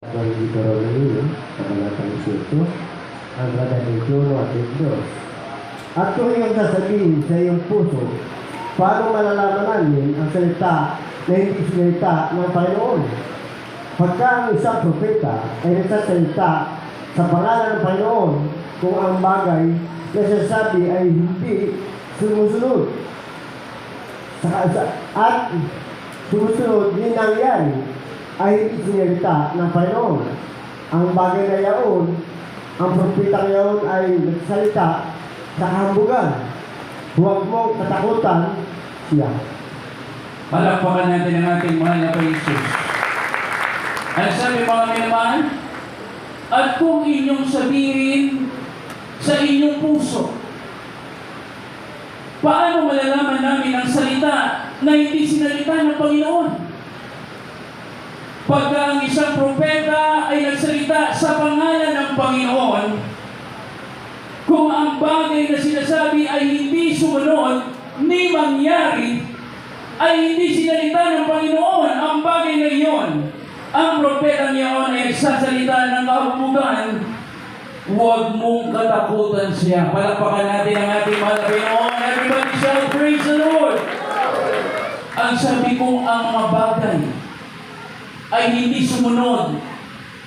Dito rin sa Kalatang 7, ang ganda ng 1 at 2. At kung iyong sasabihin sa iyong puso, paano malalaman namin ang salita na hindi sinalita ng Panginoon? Pagka ang isang propeta ay nagsasalita sa pangalan ng Panginoon kung ang bagay na sinasabi ay hindi sumusunod. At sumusunod din nangyari ay hindi sinalita ng Panginoon. Ang bagay na yaon, ang propeta yaon ay nagsalita sa kahambugan. Huwag mong katakutan siya. Palakpakan natin ang ating mahal na Jesus. Ano sabi mga minamahal? At kung inyong sabihin sa inyong puso, paano malalaman namin ang salita na hindi sinalita ng Panginoon? Pagka ang isang propeta ay nagsalita sa pangalan ng Panginoon, kung ang bagay na sinasabi ay hindi sumunod ni mangyari, ay hindi sinalita ng Panginoon ang bagay na iyon, ang propeta niyon ay nagsasalita ng kahubugan, huwag mong katakutan siya. Palakpakan natin ang ating mahal na Panginoon. Everybody shout, praise the Lord! Ang sabi kong ang mga bagay ay hindi sumunod,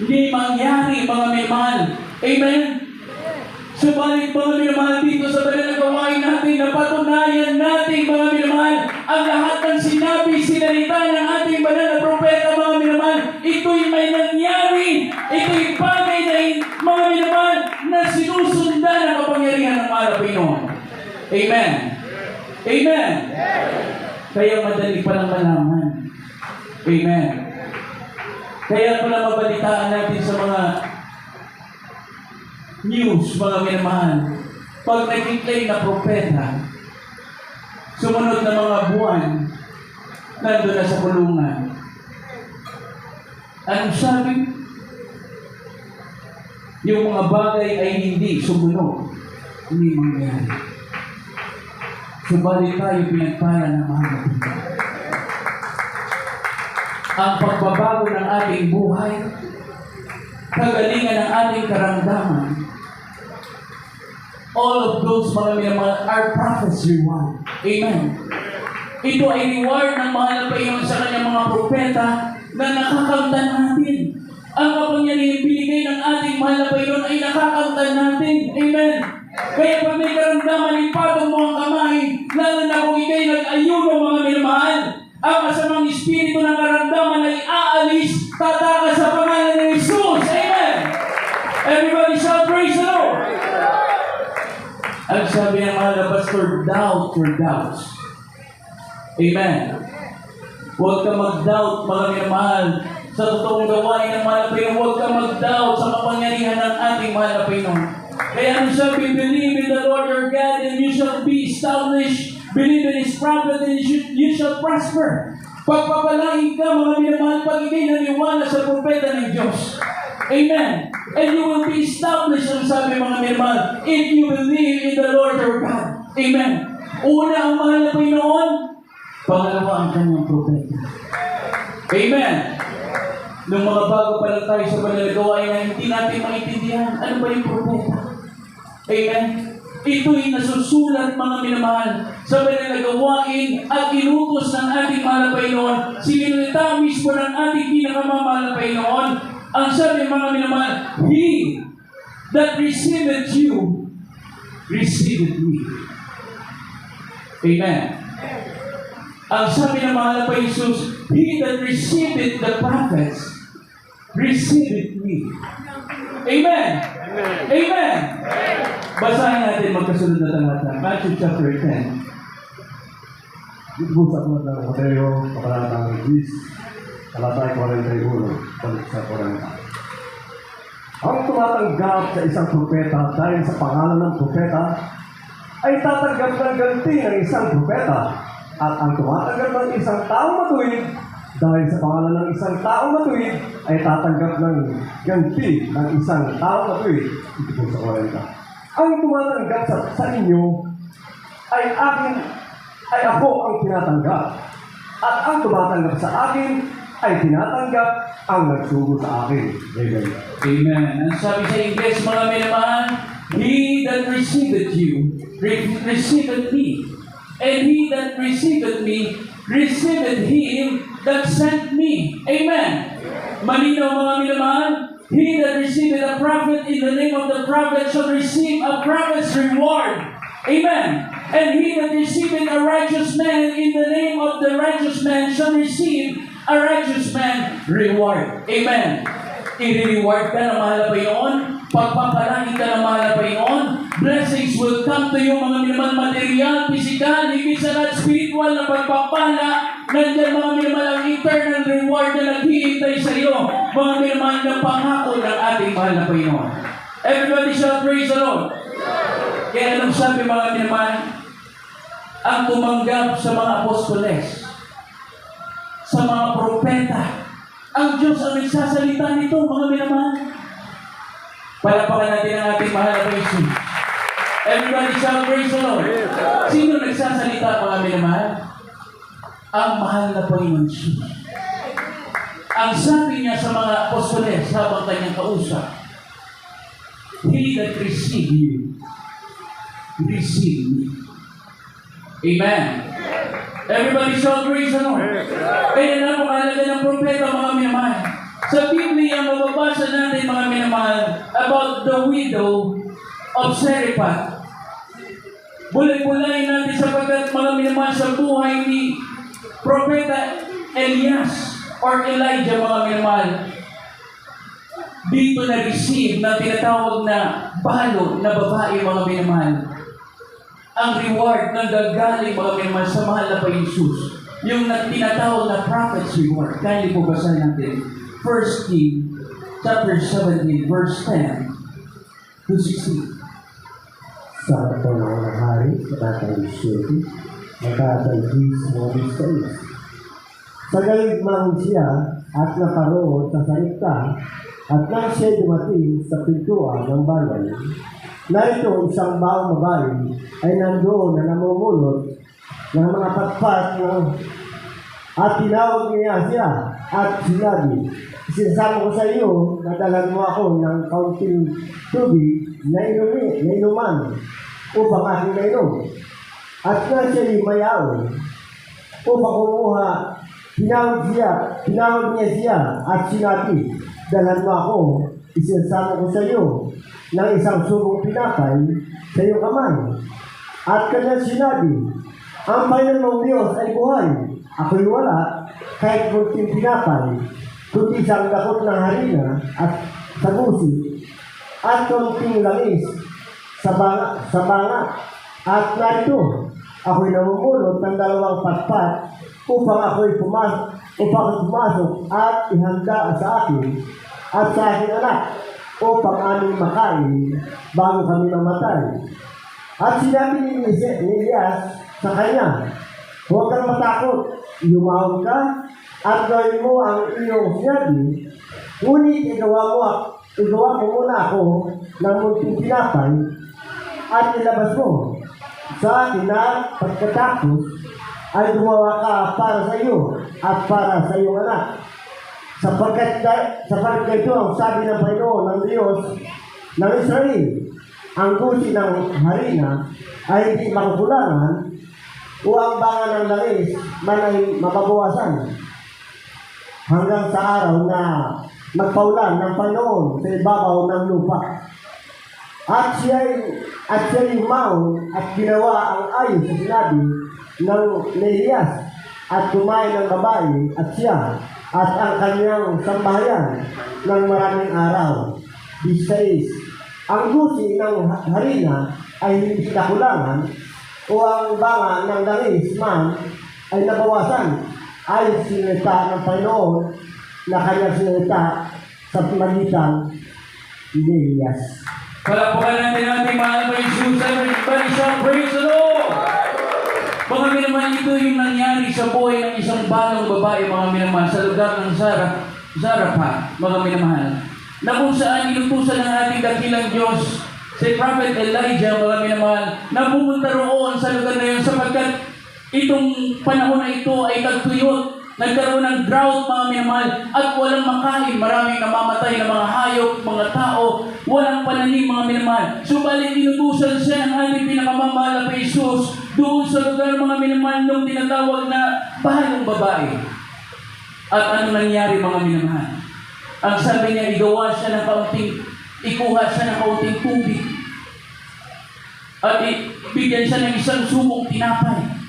hindi mangyari, mga minamahal. Amen? Subalit mga minamahal dito sa banal na gawain natin, napatunayan natin mga minamahal, ang lahat ng sinabi, sinalita ng ating banal na propeta mga minamahal, ito'y may nangyari, ito'y bagay na mga minamahal na sinusundan ang kapangyarihan ng mahal na Panginoon. Amen? Amen? Kaya madali palang malaman. Amen? Kaya pala mabalitaan natin sa mga news, mga minamahal, pag nag-declare na propeta, sumunod na mga buwan, nandun na sa kulungan. Anong sabi? Yung mga bagay ay hindi sumunod, hindi mangyari. Subalit tayo pinagpala ng mga kapatid. Ang pagbabago ng ating buhay, kagalingan ng ating karamdaman, all of those mga minamahal are prophets reward. Amen. Ito ay reward ng mahal na Panginoon sa kanyang mga propeta na nakakamtan natin. Ang kapangyarihan binigay ng ating mahal na Panginoon ay nakakamtan natin. Amen. Kaya pag may karamdaman, ipatong mo ang kamay, lalo na kung ikay nag-ayuno mga minamahal, ang masamang espiritu ng karamdaman ay aalis, tatakas sa pangalan ni Jesus. Amen. Everybody shout, praise the Lord. Ang sabi ng mahal na pastor, doubt your doubts. Amen. Huwag ka mag-doubt, mga minamahal, sa totoong gawain ng mahal na Panginoon. Huwag ka mag-doubt sa kapangyarihan ng ating mahal na Panginoon. Kaya ang sabi, believe in the Lord your God and you shall be established. Believe in His prophet and you shall prosper. Pagpapalain ka, mga minamahal, pag ikay naniwala sa propeta ng Diyos. Amen. And you will be established, ang sabi mga minamahal, if you believe in the Lord your God. Amen. Una ang mahal na Panginoon, pangalawa ang kanyang propeta. Amen. Nung mga bago pa lang tayo sa banal na gawain na hindi natin maintindihan, ano ba yung propeta? Amen. Ito'y nasusulat mga minamahal sa banal na gawain at inutos ng ating mahal na Panginoon. Sinilita mismo ng ating pinakamamahal na Panginoon. Ang sabi mga minamahal, He that receiveth you, receiveth me. Amen. Ang sabi ng mahal na Jesus, He that receiveth the prophets, receiveth me. Amen. Amen. Amen. Basahin natin magkasunod na talata. Matthew chapter 10. Ito sa mga ng Mateo, Pakalatang 10, Talatay 41, balik sa 40. Ang tumatanggap sa isang propeta dahil sa pangalan ng propeta ay tatanggap ng ganti ng isang propeta. At ang tumatanggap ng isang taong matuwid dahil sa pangalan ng isang taong matuwid ay tatanggap ng ganti ng isang taong matuwid. Ito po sa 40. Ang tumatanggap sa inyo ay ako ang tinatanggap. At ang tumatanggap sa akin ay tinatanggap ang nagsugo sa akin. Amen. Amen. Ang sabi sa Ingles, mga minamahal, He that receiveth you, receiveth me. And he that receiveth me, receiveth him that sent me. Amen. Malinaw mga minamahal, he that receiveth a prophet in the name of the prophet shall receive a prophet's reward. Amen. And he that receiveth a righteous man in the name of the righteous man shall receive a righteous man reward. Amen. I-reward ka ng mahal na Panginoon. Pagpapalangin ka ng mahal na Panginoon. Blessings will come to you, mga minamahal, material, physical, higit sa lahat, spiritual na pagpapala. Nandiyan mga minamahal ang eternal reward na naghihintay sa iyo. Mga minamahal na pangako ng ating mahal na Panginoon. Everybody shall praise the Lord. Kaya anong sabi mga minamahal? Ang tumanggap sa mga apostoles, sa mga propeta, ang Diyos ang nagsasalita nito, mga minamahal. Palapakan natin ang ating mahal na Panginoon. Everybody shall praise the Lord. Sino nagsasalita, mga minamahal? Ang mahal na Panginoon Jesus. Ang sabi niya sa mga apostoles habang kanyang kausap, He that receive you, receive me. Amen. Everybody shall praise the Lord. Kaya napakahalaga ng propeta, mga minamahal. Sa Biblia, mababasa natin, mga minamahal, about the widow of Zarephath. Bulay-bulayin natin sapagkat, mga minamahal, sa buhay ni Propeta Elias or Elijah, mga minamahal, dito na-receive na tinatawag na balo na babae, mga minamahal. Ang reward na gagaling, mga minamahal, sa mahal na Panginoon. Yung tinatawag na prophet's reward. Kaya po basahin natin. 1 Kings chapter 17, verse 10 to 16. Sa panahon ng hari, katang 17, katang 16. Sa galigmang siya at naparoon sa salita at nang siya dumating sa pintuan ng balay, na ito isang baong babae ay nandoon na namumulot ng mga patpat at tinawag niya siya at sinabi, "Sinasabi ko sa iyo, nadalan mo ako ng kaunting tubig na inuman upang aking nainom." At nga siya mayaw upang kumuha, tinawag niya siya at sinabi, "Dalan mo ako, isinasabi ko sa iyo ng isang subong pinapay sa iyong kamay." At kanya sinabi, "Ang Panginoon mong Diyos ay buhay. Ako'y wala kahit kunting pinapay, kundi isang dakot ng harina at sabusi at kunting langis sa banga. At narito, ako'y namumulot ng 2 patpat upang ako'y pumasok at ihanda sa akin at sa aking anak upang aming makain bago kami mamatay." At sinabi ni Elias sa kanya, "Huwag kang matakot, lumahon ka at gawin mo ang iyong sinabi, ngunit igawa mo muna ako ng munting pinapay at ilabas mo sa akin na pagkatapos ay gumawa ka para sa iyo at para sa iyong anak. Sapagkat ito ang sabi ng Panginoon ng Diyos ng Israel, ang gusi ng harina ay hindi makukulangan o ang banga ng langis man ay mababawasan hanggang sa araw na magpaulan ng Panginoon sa ibabaw ng lupa." At siya'y umaon at ginawa ang ayon sa sinabi ng Elias at kumain ng babae at siya at ang kanyang sambahayan ng maraming araw. 16. Ang gusi ng harina ay hindi nakulangan o ang banga ng langis man ay nabawasan ayon sa sinalita ng Panginoon na kanyang sinalita sa magitan ni Elias. Palapakan natin ang ating mahal na Jesus. Everybody shall praise the Lord. Mga minamahal, ito yung nangyari sa buhay ng isang balong babae, mga minamahal, sa lugar ng Zarephath, mga minamahal, na kung saan inutusan ng ating dakilang Diyos si Prophet Elijah, mga minamahal, na pumunta roon sa lugar na yun sapagkat itong panahon na ito ay tagtuyot Nagkaroon ng drought, mga minamahal, at walang makain. Maraming namamatay na mga hayop, mga tao, walang pananim, mga minamahal. Subalit inutusan siya ng ating pinakamamahal na Jesus doon sa lugar, mga minamahal, nung tinatawag na bahalong babae. At ano nangyari, mga minamahal? Ang sabi niya, ikuha siya ng kaunting tubig. At bigyan siya ng isang sumong tinapay.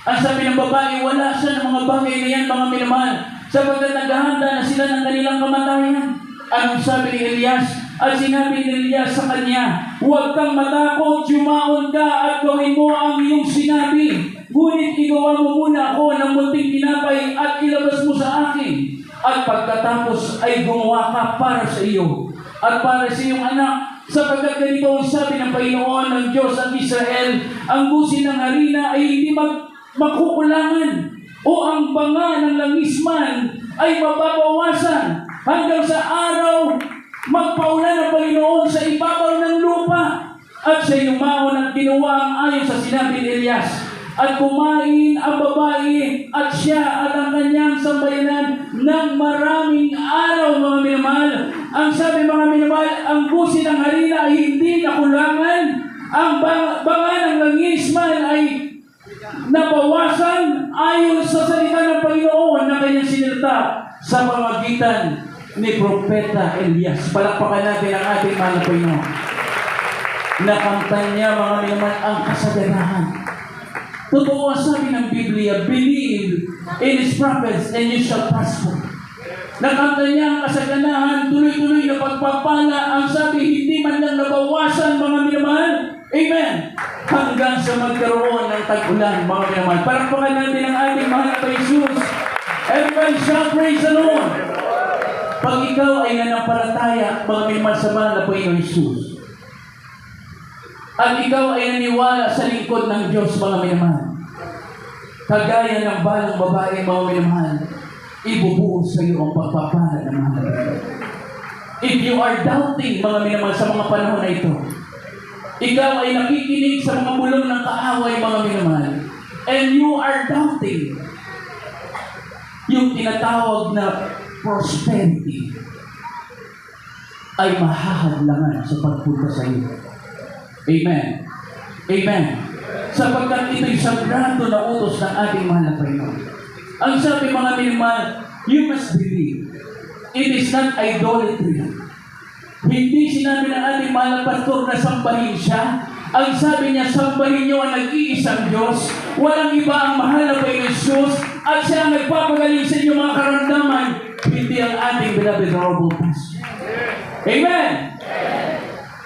Ang sabi ng babae, wala siya ng mga bagay na yan, mga minamahal, sapagkat naghahanda na sila ng kanilang kamatayan. Anong sabi ni Elias? At sinabi ni Elias sa kanya, huwag kang matakot, yumaon ka at gawin mo ang iyong sinabi. Ngunit igawa mo muna ako ng munting tinapay at ilabas mo sa akin. At pagkatapos ay gumawa ka para sa iyo at para sa iyong anak. Sapagkat ganito ang sabi ng Panginoon ng Diyos ang Israel, ang busin ng harina ay hindi makukulangan o ang banga ng langis man ay mababawasan hanggang sa araw magpaulan ng Panginoon sa ibabaw ng lupa. At siya yumaon at ginawa ang ayon sa sinabi ni Elias. At kumain ang babae at siya at ang kanyang sambayanan ng maraming araw, mga minamahal. Ang sabi, mga minamahal, ang busin ng harina ay hindi nakulangan. Ang banga ng langis man ay nabawasan ayon sa salita ng Panginoon na kanyang sinilta sa pamamagitan ni Propeta Elias. Palakpakan natin ang ating mahal na Panginoon. Nakanta niya, mga minamahal, ang kasaganahan. Totoo ang sabi ng Biblia, believe in His prophets and you shall prosper. Nakanta niya ang kasaganahan, tuloy-tuloy na pagpapala. Ang sabi, hindi man lang nabawasan, mga minamahal. Amen. Hanggang sa magkaroon ng tag-ulan, mga minamahal. Palakpakan natin ang ating mahal na Jesus. Everybody shall praise the Lord. Pag ikaw ay nanampalataya, mga minamahal, sa mahal na Panginoon Jesus, at ikaw ay naniwala sa lingkod ng Diyos, mga minamahal, kagaya ng balang babae, mga minamahal, ibubuhos sa iyo ang pagpapala ng mga Panginoon. If you are doubting, mga minamahal, sa mga panahon na ito, ikaw ay nakikinig sa mga bulong ng kaaway, mga minamahal, and you are doubting yung tinatawag na prosperity ay mahahadlangan sa pagpunta sa iyo. Amen. Amen. Sapagkat ito'y sagrado na utos ng ating mahal na Panginoon. Ang sabi, mga minamahal, you must believe. It is not idolatry. Hindi sinabi ng ating mahal na pastor na sambahin siya. Ang sabi niya, sambahin niyo ang nag-iisang Diyos. Walang iba ang mahal na Panginoon Jesus. At siya ang nagpapagaling sa inyo mga karamdaman. Hindi ang ating beloved honorable pastor. Amen.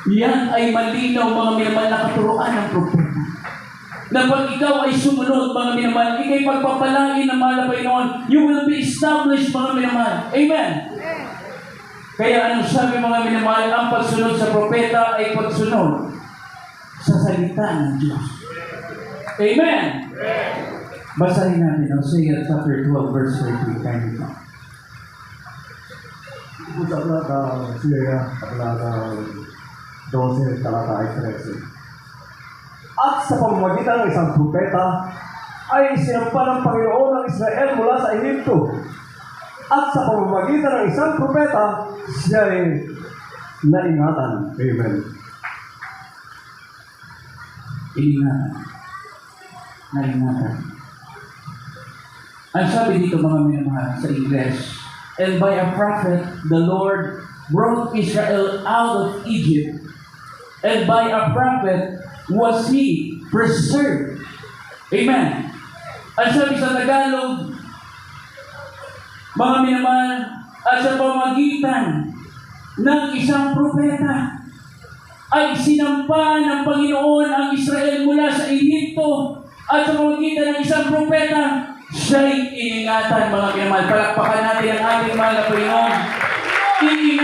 Yan ay malinaw, mga minamahal, na katuruan ng propeta. Na pag ikaw ay sumunod, mga minamahal, ikay pagpapalain ng mahal na Panginoon, you will be established, mga minamahal. Amen. Kaya anong sabi, mga minamahal, ang pagsunod sa propeta ay pagsunod sa salita ng Diyos. Amen. Basahin natin Hosea chapter 12, verse 13. Kindly now. Ito sa Hosea, Kabanata 12, talata 13. At sa pamamagitan ng isang propeta ay sinampa ng Panginoon ng Israel mula sa Ehipto. At sa pamamagitan ng isang propeta, siya ay naingatan. Amen. Ingatan. Naingatan. Ang sabi dito, mga minamahal, sa English, and by a prophet, the Lord brought Israel out of Egypt, and by a prophet was he preserved. Amen. Ang sabi sa Tagalog, mga minamahal, at sa pamagitan ng isang propeta, ay sinampa ng Panginoon ang Israel mula sa Ehipto, at sa pamagitan ng isang propeta, siya'y iningatan, mga minamahal. Palakpakan natin ang ating mahal na Panginoon.